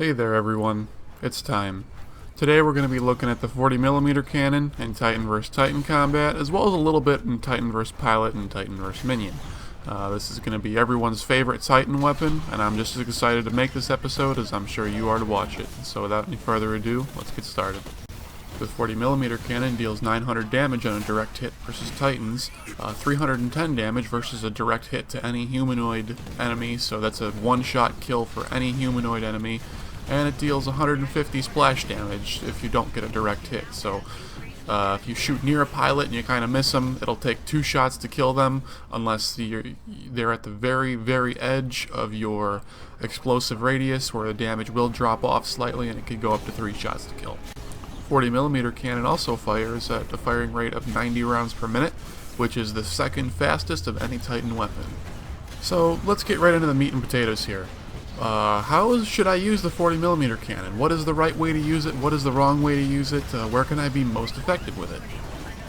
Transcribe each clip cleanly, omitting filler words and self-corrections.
Hey there everyone, it's time. Today we're going to be looking at the 40mm cannon in Titan vs. Titan combat, as well as a little bit in Titan vs. Pilot and Titan vs. Minion. This is going to be everyone's favorite Titan weapon, and I'm just as excited to make this episode as I'm sure you are to watch it. So without any further ado, let's get started. The 40mm cannon deals 900 damage on a direct hit versus Titans, 310 damage versus a direct hit to any humanoid enemy, so that's a one-shot kill for any humanoid enemy, and it deals 150 splash damage if you don't get a direct hit. So if you shoot near a pilot and you kind of miss them, it'll take 2 shots to kill them, unless they're at the very, very edge of your explosive radius, where the damage will drop off slightly and it could go up to 3 shots to kill. 40mm cannon also fires at a firing rate of 90 rounds per minute, which is the second fastest of any Titan weapon. So let's get right into the meat and potatoes here. How should I use the 40mm cannon? What is the right way to use it? What is the wrong way to use it? Where can I be most effective with it?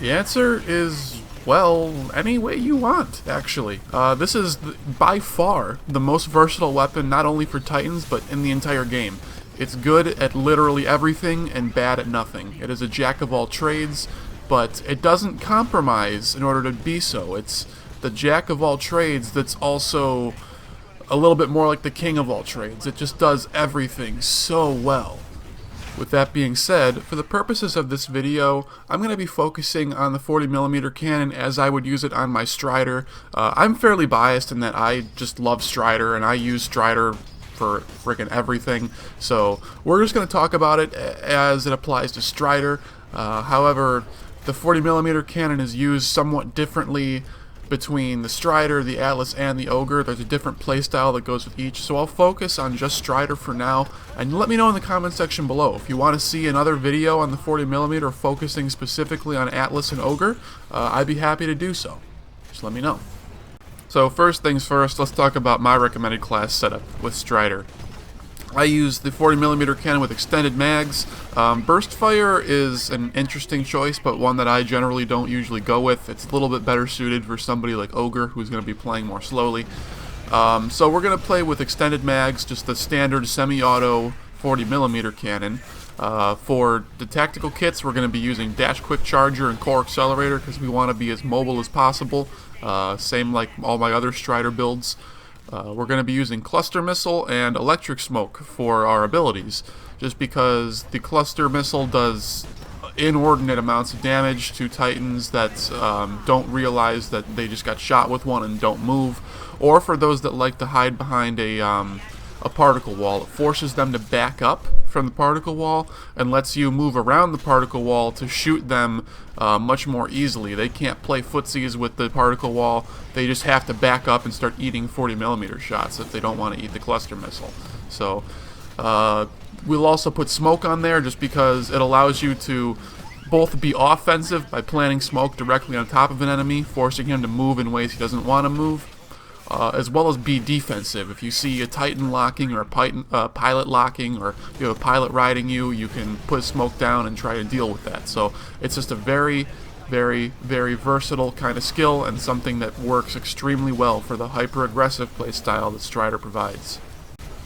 The answer is, well, any way you want, actually. This is by far the most versatile weapon, not only for Titans, but in the entire game. It's good at literally everything and bad at nothing. It is a jack of all trades, but it doesn't compromise in order to be so. It's the jack of all trades that's also a little bit more like the king of all trades. It just does everything so well. With that being said, for the purposes of this video, I'm going to be focusing on the 40mm cannon as I would use it on my Strider. I'm fairly biased in that I just love Strider, and I use Strider for freaking everything, so we're just going to talk about it as it applies to Strider. However, the 40mm cannon is used somewhat differently between the Strider, the Atlas, and the Ogre. There's a different playstyle that goes with each, so I'll focus on just Strider for now, and let me know in the comment section below if you want to see another video on the 40mm focusing specifically on Atlas and Ogre. I'd be happy to do so. Just let me know. So first things first, let's talk about my recommended class setup with Strider. I use the 40mm cannon with extended mags. Burst fire is an interesting choice, but one that I generally don't usually go with. It's a little bit better suited for somebody like Ogre, who's going to be playing more slowly. So we're going to play with extended mags, just the standard semi-auto 40mm cannon. For the tactical kits, we're going to be using Dash Quick Charger and Core Accelerator because we want to be as mobile as possible. Same like all my other Strider builds. We're going to be using Cluster Missile and Electric Smoke for our abilities, just because the Cluster Missile does inordinate amounts of damage to Titans that don't realize that they just got shot with one and don't move, or for those that like to hide behind a particle wall. It forces them to back up from the particle wall and lets you move around the particle wall to shoot them much more easily. They can't play footsies with the particle wall. They just have to back up and start eating 40mm shots if they don't want to eat the cluster missile. So we'll also put smoke on there just because it allows you to both be offensive by planting smoke directly on top of an enemy, forcing him to move in ways he doesn't want to move, as well as be defensive. If you see a Titan locking or a pilot locking, or you have a pilot riding you, you can put smoke down and try to deal with that. So it's just a very, very, very versatile kind of skill, and something that works extremely well for the hyper-aggressive playstyle that Strider provides.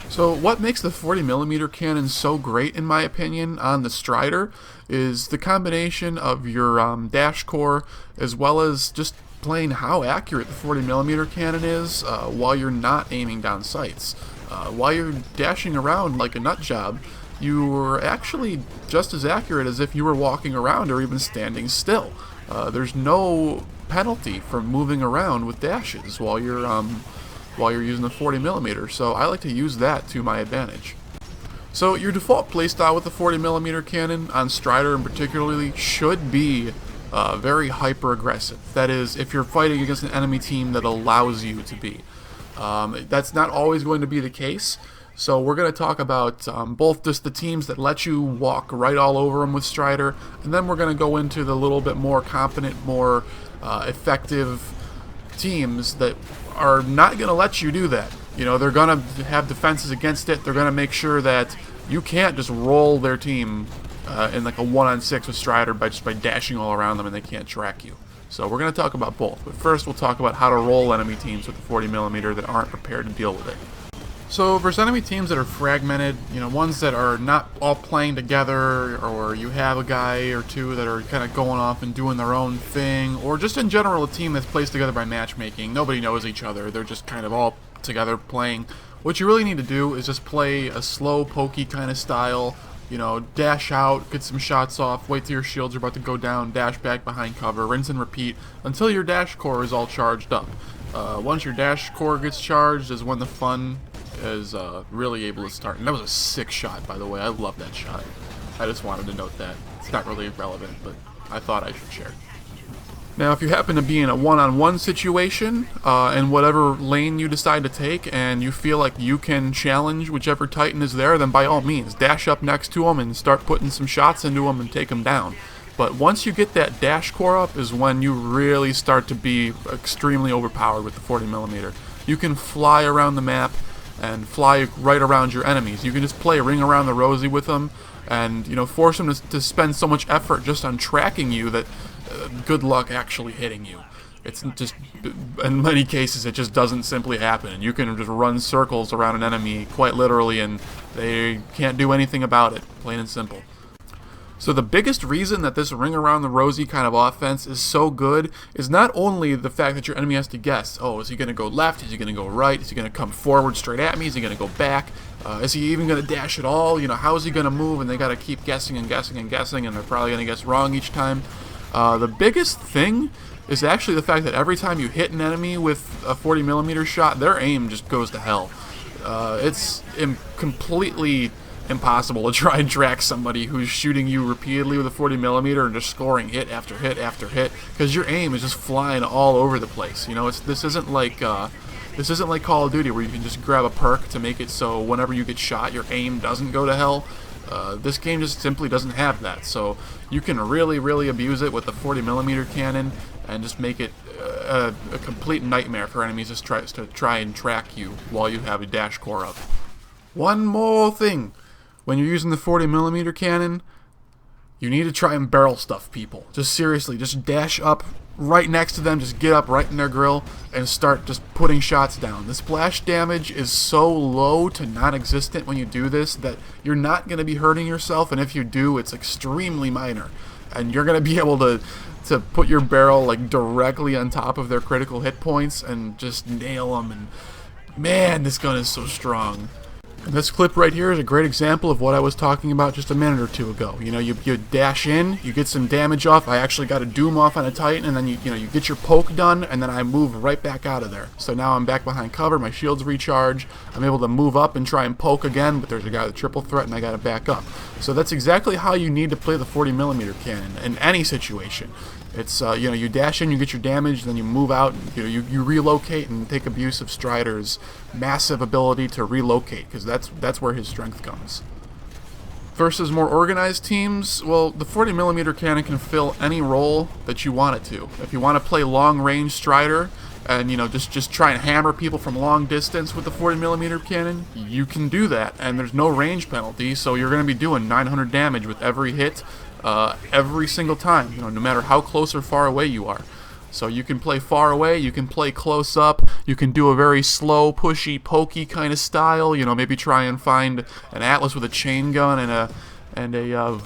So what makes the 40mm cannon so great, in my opinion, on the Strider is the combination of your dash core, as well as just plain how accurate the 40mm cannon is while you're not aiming down sights. While you're dashing around like a nut job, you're actually just as accurate as if you were walking around or even standing still. There's no penalty from moving around with dashes while you're using the 40mm, so I like to use that to my advantage. So your default playstyle with the 40mm cannon on Strider in particularly should be very hyper-aggressive. That is, if you're fighting against an enemy team that allows you to be. That's not always going to be the case, so we're going to talk about both just the teams that let you walk right all over them with Strider, and then we're going to go into the little bit more competent, more effective teams that are not going to let you do that. You know, they're going to have defenses against it. They're going to make sure that you can't just roll their team in like a 1-on-6 with Strider by dashing all around them and they can't track you. So we're going to talk about both, but first we'll talk about how to roll enemy teams with the 40mm that aren't prepared to deal with it. So versus enemy teams that are fragmented, ones that are not all playing together, or you have a guy or two that are kind of going off and doing their own thing, or just in general a team that's placed together by matchmaking, nobody knows each other, they're just kind of all together playing. What you really need to do is just play a slow, pokey kind of style, dash out, get some shots off, wait till your shields are about to go down, dash back behind cover, rinse and repeat until your dash core is all charged up. Once your dash core gets charged is when the fun is really able to start. And that was a sick shot, by the way. I love that shot. I just wanted to note that. It's not really relevant, but I thought I should share. Now, if you happen to be in a one-on-one situation, in whatever lane you decide to take, and you feel like you can challenge whichever Titan is there, then by all means, dash up next to him and start putting some shots into him and take him down. But once you get that dash core up is when you really start to be extremely overpowered with the 40mm. You can fly around the map and fly right around your enemies. You can just play Ring Around the Rosie with them and force them to spend so much effort just on tracking you that good luck actually hitting you. It's just, in many cases, it just doesn't simply happen. And you can just run circles around an enemy quite literally and they can't do anything about it, plain and simple. So the biggest reason that this Ring Around the Rosie kind of offense is so good is not only the fact that your enemy has to guess, oh, is he going to go left, is he going to go right, is he going to come forward straight at me, is he going to go back, is he even going to dash at all, how is he going to move, and they got to keep guessing and guessing and guessing, and they're probably going to guess wrong each time. The biggest thing is actually the fact that every time you hit an enemy with a 40mm shot, their aim just goes to hell. It's completely impossible to try and track somebody who's shooting you repeatedly with a 40mm and just scoring hit after hit after hit, because your aim is just flying all over the place. This isn't like Call of Duty where you can just grab a perk to make it so whenever you get shot your aim doesn't go to hell. This game just simply doesn't have that, so you can really abuse it with the 40mm cannon and just make it a complete nightmare for enemies to try and track you while you have a dash core up. One more thing. When you're using the 40mm cannon, you need to try and barrel stuff people. Just seriously, just dash up right next to them, just get up right in their grill and start just putting shots down. The splash damage is so low to non-existent when you do this that you're not going to be hurting yourself, and if you do, it's extremely minor. And you're going to be able to put your barrel like directly on top of their critical hit points and just nail them, and man, this gun is so strong. And this clip right here is a great example of what I was talking about just a minute or two ago. You dash in, you get some damage off. I actually got a Doom off on a Titan, and then you get your poke done, and then I move right back out of there. So now I'm back behind cover, my shields recharge, I'm able to move up and try and poke again, but there's a guy with triple threat and I gotta back up. So that's exactly how you need to play the 40mm cannon in any situation. It's you dash in, you get your damage, then you move out, you relocate and take abuse of Strider's massive ability to relocate, because that's where his strength comes. Versus more organized teams, well, the 40mm cannon can fill any role that you want it to. If you want to play long-range Strider and just try and hammer people from long distance with the 40mm cannon, you can do that, and there's no range penalty, so you're going to be doing 900 damage with every hit. Every single time, no matter how close or far away you are. So you can play far away, you can play close up, you can do a very slow, pushy, pokey kind of style, maybe try and find an Atlas with a chain gun and a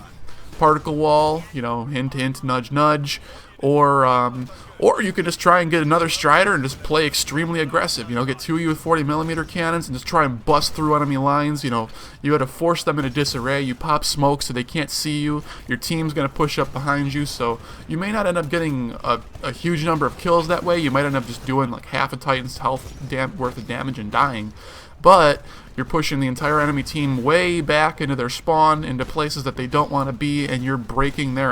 particle wall, hint hint, nudge nudge, or you can just try and get another Strider and just play extremely aggressive, get two of you with 40mm cannons and just try and bust through enemy lines. You got to force them into disarray, you pop smoke so they can't see you, your team's going to push up behind you, so you may not end up getting a huge number of kills that way, you might end up just doing like half a Titan's health worth of damage and dying, but you're pushing the entire enemy team way back into their spawn, into places that they don't want to be, and you're breaking their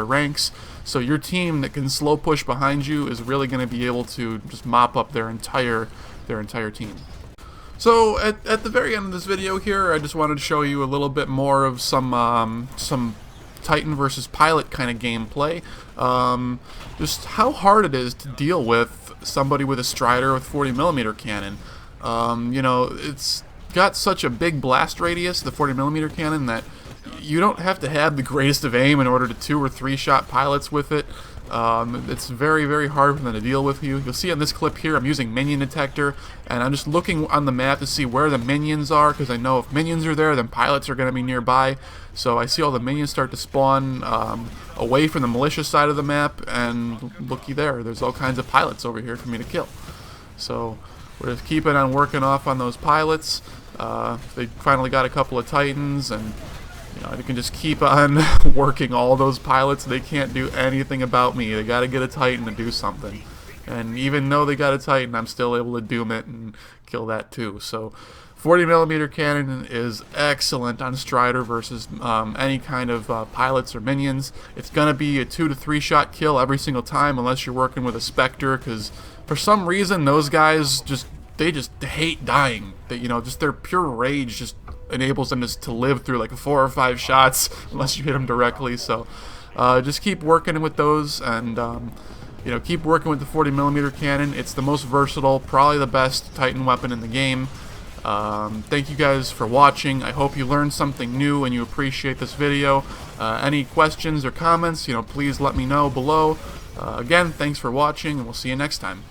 ranks. So your team that can slow push behind you is really going to be able to just mop up their entire team. So at the very end of this video here, I just wanted to show you a little bit more of some Titan versus Pilot kind of gameplay. Just how hard it is to deal with somebody with a Strider with 40mm cannon. It's got such a big blast radius, the 40mm cannon, that you don't have to have the greatest of aim in order to 2 or 3 shot pilots with it. It's very, very hard for them to deal with you. You'll see in this clip here, I'm using minion detector, and I'm just looking on the map to see where the minions are, because I know if minions are there, then pilots are going to be nearby. So I see all the minions start to spawn away from the militia side of the map, and looky there, there's all kinds of pilots over here for me to kill. So we're just keeping on working off on those pilots. They finally got a couple of Titans, and you can just keep on working all those pilots. They can't do anything about me. They got to get a Titan to do something. And even though they got a Titan, I'm still able to doom it and kill that too. So 40mm cannon is excellent on Strider versus any kind of pilots or minions. It's going to be a 2 to 3 shot kill every single time unless you're working with a Spectre, because for some reason those guys just hate dying. Just their pure rage just enables them to live through like 4 or 5 shots unless you hit them directly. So just keep working with those, and keep working with the 40mm cannon. It's the most versatile, probably the best Titan weapon in the game. Thank you guys for watching. I hope you learned something new and you appreciate this video. Any questions or comments, please let me know below. Again, thanks for watching, and we'll see you next time.